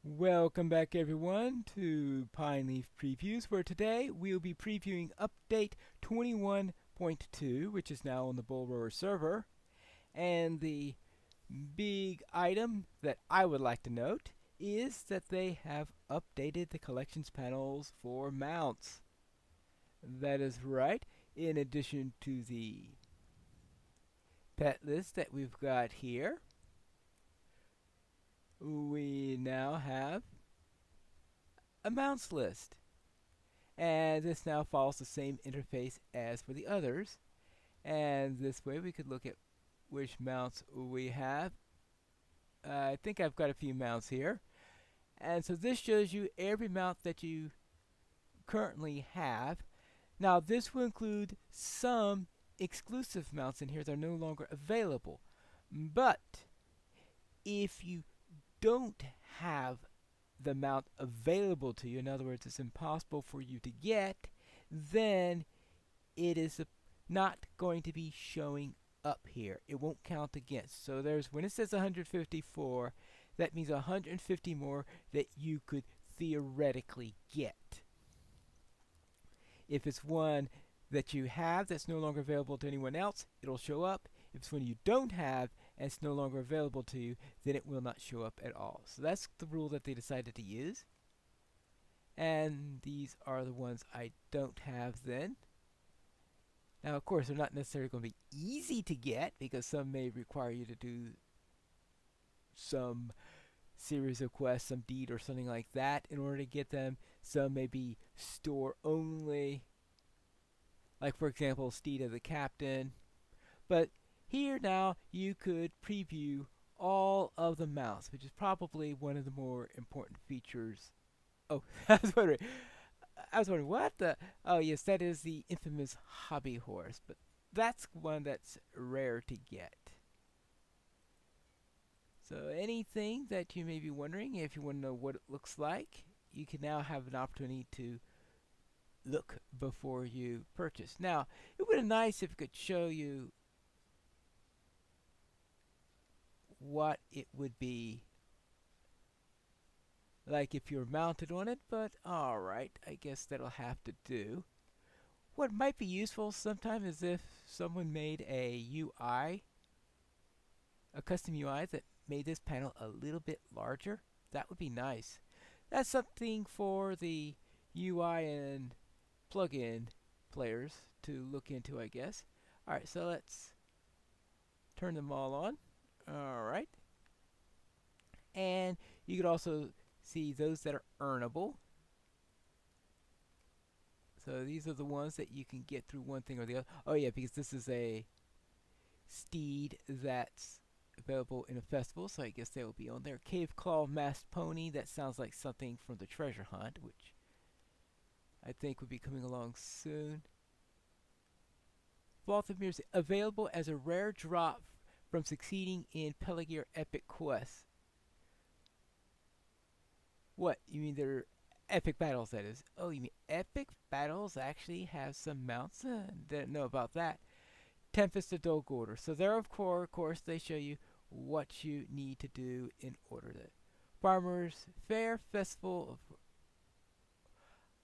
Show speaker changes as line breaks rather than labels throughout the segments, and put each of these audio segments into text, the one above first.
Welcome back everyone to Pineleaf Previews, where today we'll be previewing update 21.2, which is now on the Bullroarer server. And the big item that I would like to note is that they have updated the collections panels for mounts. That is right. In addition to the pet list that we've got here, we now have a mounts list. And this now follows the same interface as for the others. And this way we could look at which mounts we have. I think I've got a few mounts here. And so this shows you every mount that you currently have. Now this will include some exclusive mounts in here that are no longer available. But if you don't have the mount available to you, in other words, it's impossible for you to get, then it is not going to be showing up here. It won't count against. So there's, when it says 154, that means 150 more that you could theoretically get. If it's one that you have that's no longer available to anyone else, it'll show up. If it's one you don't have and it's no longer available to you, then it will not show up at all. So that's the rule that they decided to use. And these are the ones I don't have then. Now, of course, they're not necessarily going to be easy to get because some may require you to do some series of quests, some deed or something like that in order to get them. Some may be store only, like for example, Steed of the Captain. But here now you could preview all of the mounts, which is probably one of the more important features. Oh, I was wondering what the. Oh yes, that is the infamous hobby horse, but that's one that's rare to get. So anything that you may be wondering, if you want to know what it looks like, you can now have an opportunity to look before you purchase. Now, it would be nice if it could show you what it would be like if you're mounted on it, but alright, I guess that'll have to do. What might be useful sometimes is if someone made a UI, a custom UI that made this panel a little bit larger. That would be nice. That's something for the UI and plugin players to look into, I guess. Alright, so let's turn them all on. Alright. And you could also see those that are earnable. So these are the ones that you can get through one thing or the other. Oh yeah, because this is a steed that's available in a festival, so I guess they will be on there. Cave Claw Masked Pony, that sounds like something from the treasure hunt, which I think would be coming along soon. Vault of Mirrors, available as a rare drop from succeeding in Pelagear Epic Quests. What? You mean they're epic battles, that is? Oh, you mean epic battles actually have some mounts? Didn't know about that. Tempest of Dolgorder. So there, of course, they show you what you need to do in order to. Farmers Fair Festival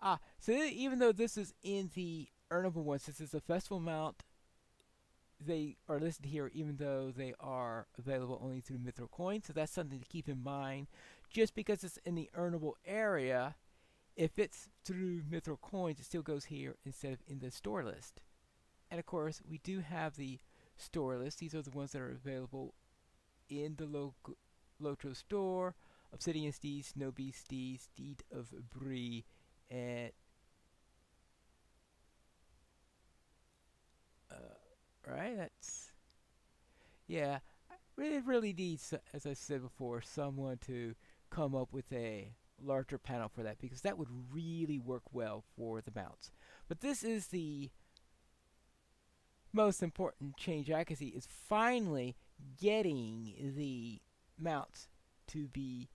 of. So even though this is in the earnable one, since it's a festival mount, they are listed here even though they are available only through Mithril Coin. So that's something to keep in mind. Just because it's in the earnable area, if it's through Mithril Coins, it still goes here instead of in the store list. And of course, we do have the store list. These are the ones that are available in the LOTRO store. Obsidian Steed, Snow Beast Steed, Steed of Bree, and right, that's, yeah, really needs, as I said before, someone to come up with a larger panel for that, because that would really work well for the mounts. But this is the most important change I can see, is finally getting the mounts to be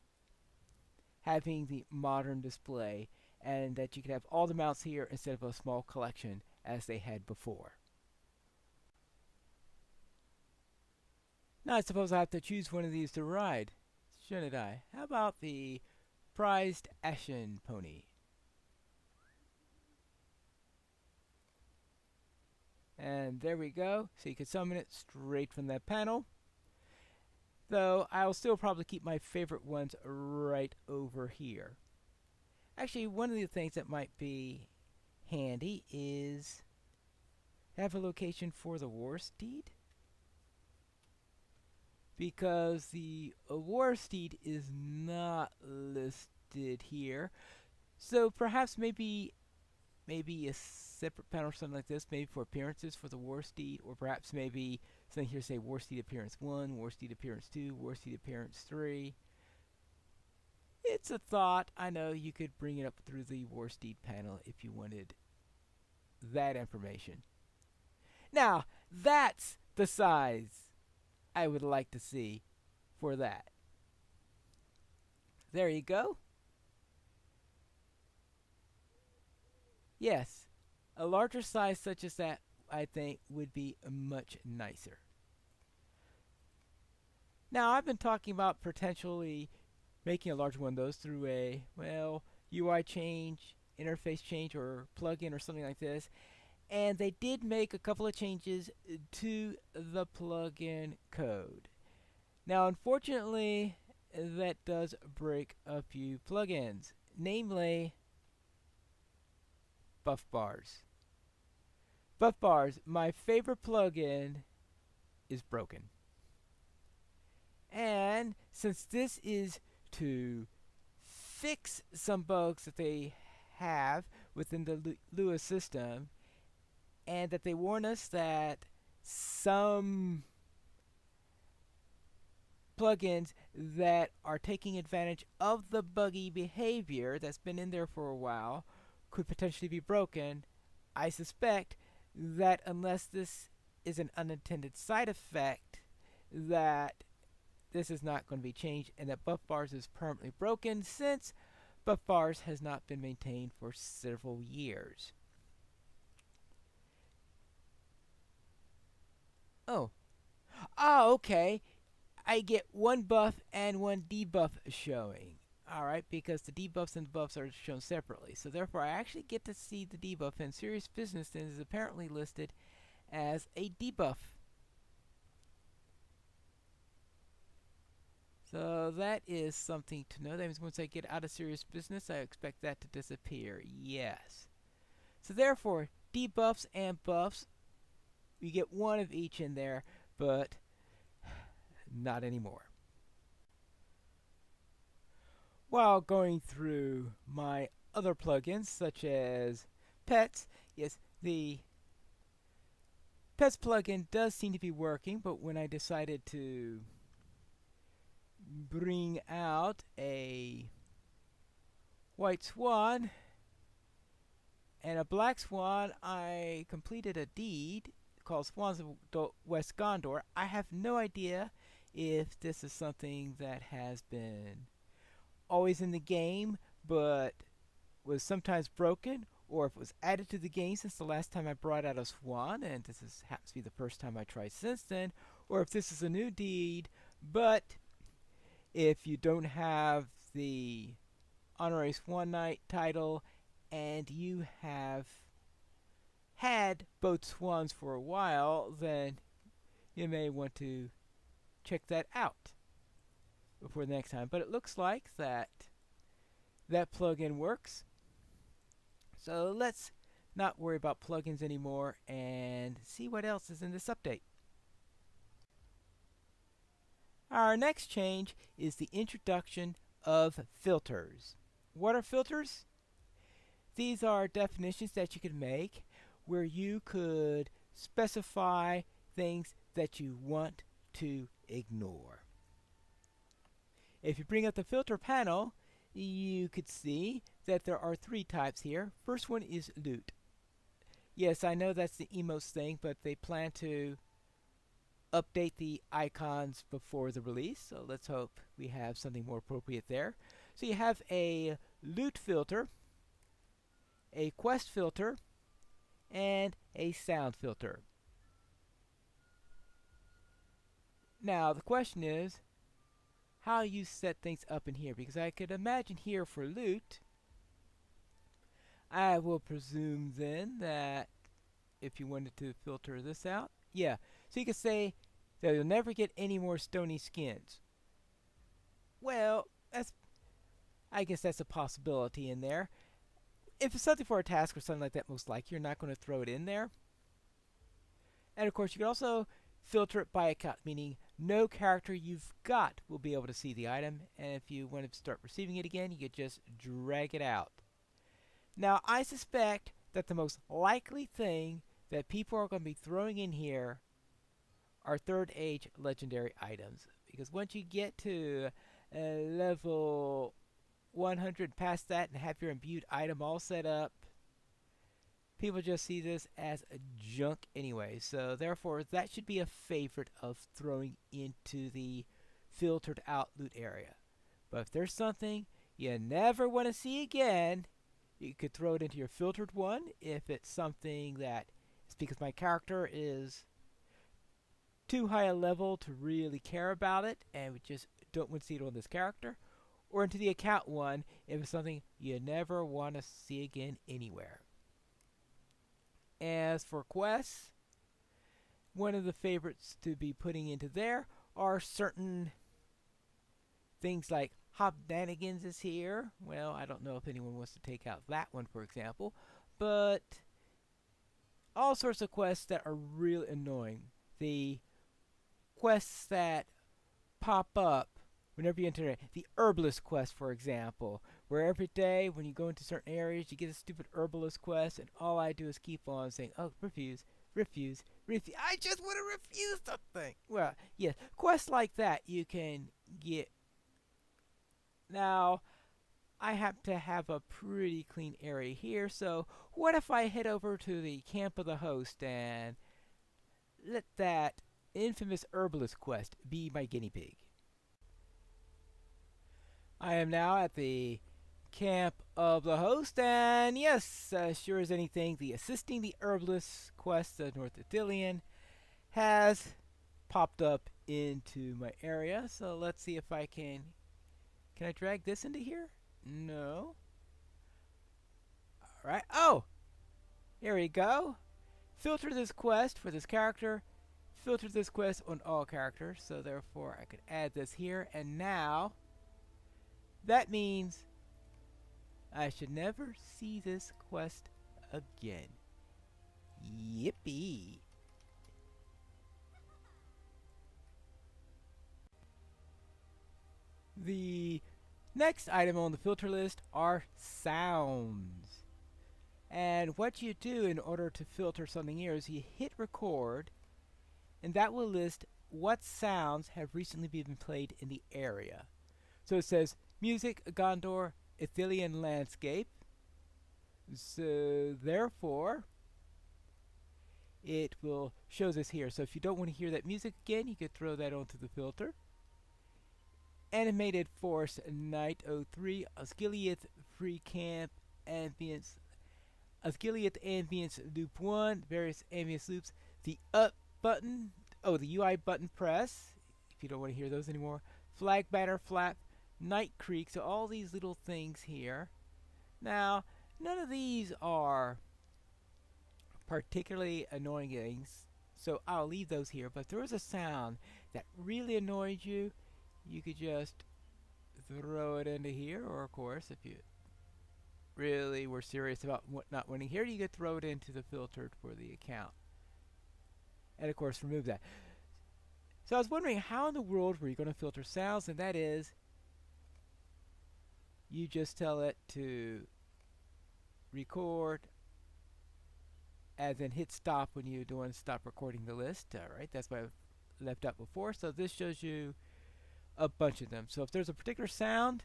having the modern display, and that you can have all the mounts here instead of a small collection as they had before. Now I suppose I have to choose one of these to ride, shouldn't I? How about the prized Ashen pony. And there we go. So you can summon it straight from that panel. Though I'll still probably keep my favorite ones right over here. Actually, one of the things that might be handy is have a location for the war steed. Because the war steed is not listed here. So perhaps maybe a separate panel or something like this, maybe for appearances for the war steed, or perhaps maybe something here say war steed appearance 1, war steed appearance 2, war steed appearance 3. It's a thought. I know you could bring it up through the war steed panel if you wanted that information. Now, that's the size I would like to see for that. There you go. Yes, a larger size such as that, I think, would be much nicer. Now, I've been talking about potentially making a larger one of those through a, well, UI change, interface change, or plugin or something like this. And they did make a couple of changes to the plugin code. Now, unfortunately, that does break a few plugins, namely buff bars. Buff bars, my favorite plugin, is broken. And since this is to fix some bugs that they have within the Lua system, and that they warn us that some plugins that are taking advantage of the buggy behavior that's been in there for a while could potentially be broken, I suspect that unless this is an unintended side effect, that this is not going to be changed and that buff bars is permanently broken, since buff bars has not been maintained for several years. Oh, okay. I get one buff and one debuff showing. Alright, because the debuffs and the buffs are shown separately. So therefore I actually get to see the debuff, and Serious Business then is apparently listed as a debuff. So that is something to know. That means once I get out of Serious Business, I expect that to disappear. Yes. So therefore, debuffs and buffs, you get one of each in there, but not anymore. While going through my other plugins, such as Pets, yes, the Pets plugin does seem to be working, but when I decided to bring out a white swan and a black swan, I completed a deed called Swans of West Gondor. I have no idea if this is something that has been always in the game but was sometimes broken, or if it was added to the game since the last time I brought out a swan, and this happens to be the first time I tried since then, or if this is a new deed. But if you don't have the Honorary Swan Knight title and you have had both swans for a while, then you may want to check that out before the next time. But it looks like that plugin works. So let's not worry about plugins anymore and see what else is in this update. Our next change is the introduction of filters. What are filters? These are definitions that you can make where you could specify things that you want to ignore. If you bring up the filter panel, you could see that there are 3 types here. First one is loot. Yes, I know that's the emotes thing, but they plan to update the icons before the release, so let's hope we have something more appropriate there. So you have a loot filter, a quest filter, and a sound filter. Now the question is, how you set things up in here, because I could imagine here for loot, I will presume then that if you wanted to filter this out, yeah, so you could say that you'll never get any more stony skins. Well, I guess that's a possibility in there. If it's something for a task or something like that, most likely you're not going to throw it in there. And of course, you can also filter it by account, meaning no character you've got will be able to see the item, and if you want to start receiving it again, you could just drag it out. Now, I suspect that the most likely thing that people are going to be throwing in here are third age legendary items, because once you get to level 100 past that and have your imbued item all set up, people just see this as a junk anyway, so therefore that should be a favorite of throwing into the filtered out loot area. But if there's something you never want to see again, you could throw it into your filtered one. If it's something that is because my character is too high a level to really care about it and we just don't want to see it on this character, or into the account one if it's something you never want to see again anywhere. As for quests, one of the favorites to be putting into there are certain things like Hobnanigans is here. Well, I don't know if anyone wants to take out that one, for example, but all sorts of quests that are really annoying. The quests that pop up whenever you enter the herbalist quest, for example, where every day when you go into certain areas you get a stupid herbalist quest, and all I do is keep on saying, oh, refuse, refuse, refuse. I just want to refuse something. Well, yes, quests like that you can get. Now, I happen to have a pretty clean area here, so what if I head over to the camp of the host and let that infamous herbalist quest be my guinea pig? I am now at the camp of the host, and yes, sure as anything, the assisting the herbalist quest of North Ithilien has popped up into my area. So let's see if I can I drag this into here? No. Alright. Oh! Here we go. Filter this quest for this character. Filter this quest on all characters. So therefore I could add this here. And now that means I should never see this quest again. Yippee! The next item on the filter list are sounds. And what you do in order to filter something here is you hit record, and that will list what sounds have recently been played in the area. So it says music, Gondor, Ithilien landscape. So therefore it will show this here. So if you don't want to hear that music again, you could throw that onto the filter. Animated Force Night 03, Osgiliath Free Camp Ambience, Osgiliath Ambience Loop 1, various ambience loops, the up button, the UI button press, if you don't want to hear those anymore, flag banner flap, Night Creek, so all these little things here. Now, none of these are particularly annoying things, so I'll leave those here, but if there was a sound that really annoyed you, you could just throw it into here, or of course, if you really were serious about not wanting here, you could throw it into the filtered for the account. And of course, remove that. So I was wondering how in the world were you going to filter sounds, and that is, you just tell it to record, and then hit stop when you want to stop recording the list. Alright, that's what I've left out before. So this shows you a bunch of them. So if there's a particular sound,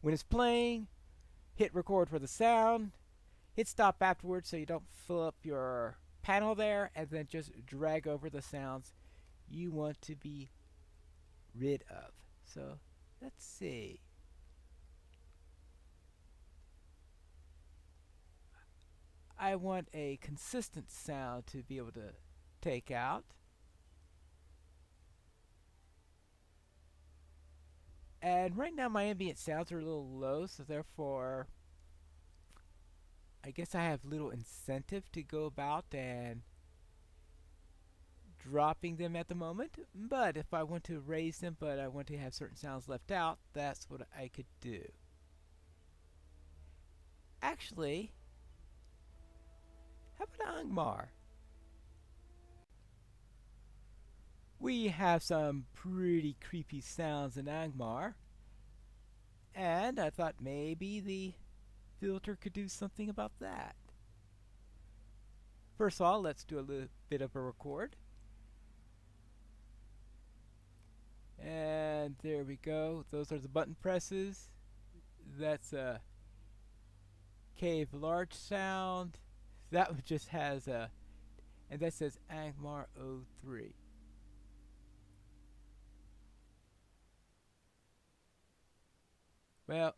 when it's playing, hit record for the sound, hit stop afterwards so you don't fill up your panel there, and then just drag over the sounds you want to be rid of. So let's see. I want a consistent sound to be able to take out. And right now my ambient sounds are a little low, so therefore I guess I have little incentive to go about and dropping them at the moment. But if I want to raise them but I want to have certain sounds left out, that's what I could do. Actually, how about Angmar? We have some pretty creepy sounds in Angmar, and I thought maybe the filter could do something about that. First of all, let's do a little bit of a record. And there we go. Those are the button presses. That's a cave large sound. That one just has a, and that says Angmar 03. Well,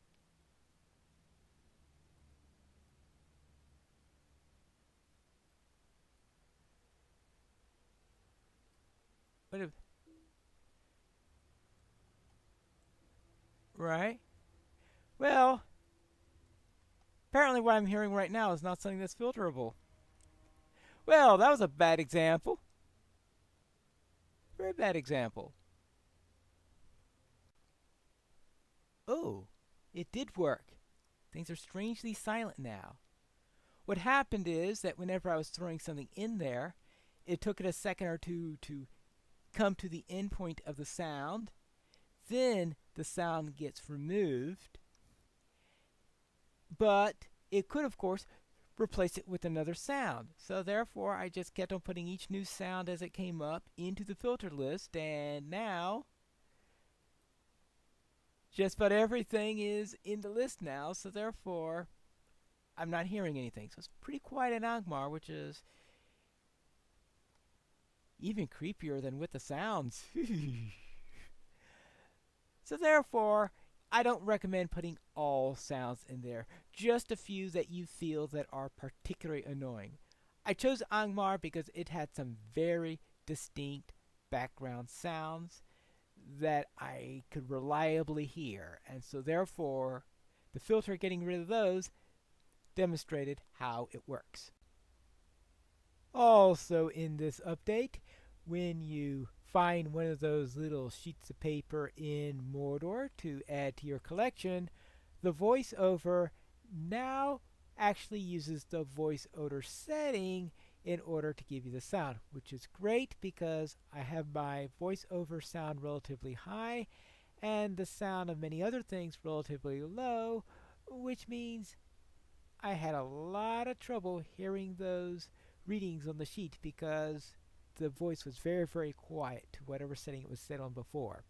what if, right? Well, apparently what I'm hearing right now is not something that's filterable. Well, that was a bad example. Very bad example. Oh, it did work. Things are strangely silent now. What happened is that whenever I was throwing something in there, it took it a second or two to come to the end point of the sound. Then the sound gets removed. But it could, of course, replace it with another sound. So therefore, I just kept on putting each new sound as it came up into the filter list. And now, just about everything is in the list now. So therefore, I'm not hearing anything. So it's pretty quiet in Angmar, which is even creepier than with the sounds. So therefore, I don't recommend putting all sounds in there. Just a few that you feel that are particularly annoying. I chose Angmar because it had some very distinct background sounds that I could reliably hear. And so therefore, the filter getting rid of those demonstrated how it works. Also in this update, when you find one of those little sheets of paper in Mordor to add to your collection, the voiceover now actually uses the voiceover setting in order to give you the sound, which is great because I have my voiceover sound relatively high and the sound of many other things relatively low, which means I had a lot of trouble hearing those readings on the sheet because the voice was very, very quiet to whatever setting it was set on before.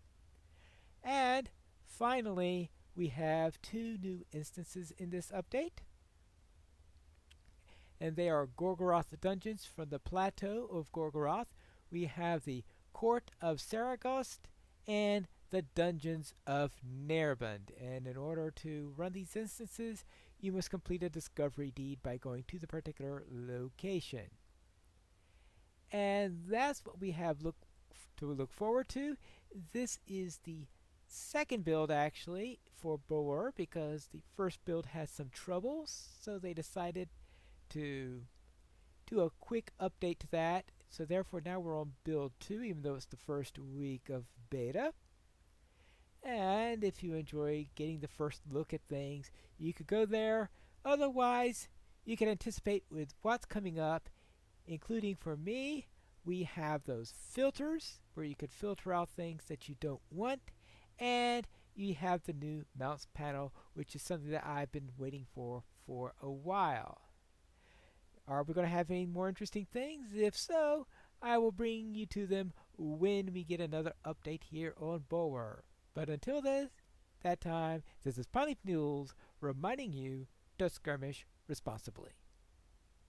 And finally, we have two new instances in this update. And they are Gorgoroth dungeons from the plateau of Gorgoroth. We have the Court of Saragost and the Dungeons of Nerbund. And in order to run these instances, you must complete a discovery deed by going to the particular location. And that's what we have to look forward to. This is the second build actually for Boer because the first build had some troubles, so they decided to do a quick update to that. So therefore now we're on build 2, even though it's the first week of beta. And if you enjoy getting the first look at things, you could go there. Otherwise, you can anticipate with what's coming up, including for me, we have those filters where you could filter out things that you don't want, and you have the new mounts panel, which is something that I've been waiting for a while. Are we going to have any more interesting things? If so, I will bring you to them when we get another update here on Boer. But until that time, this is Pineleaf News reminding you to skirmish responsibly.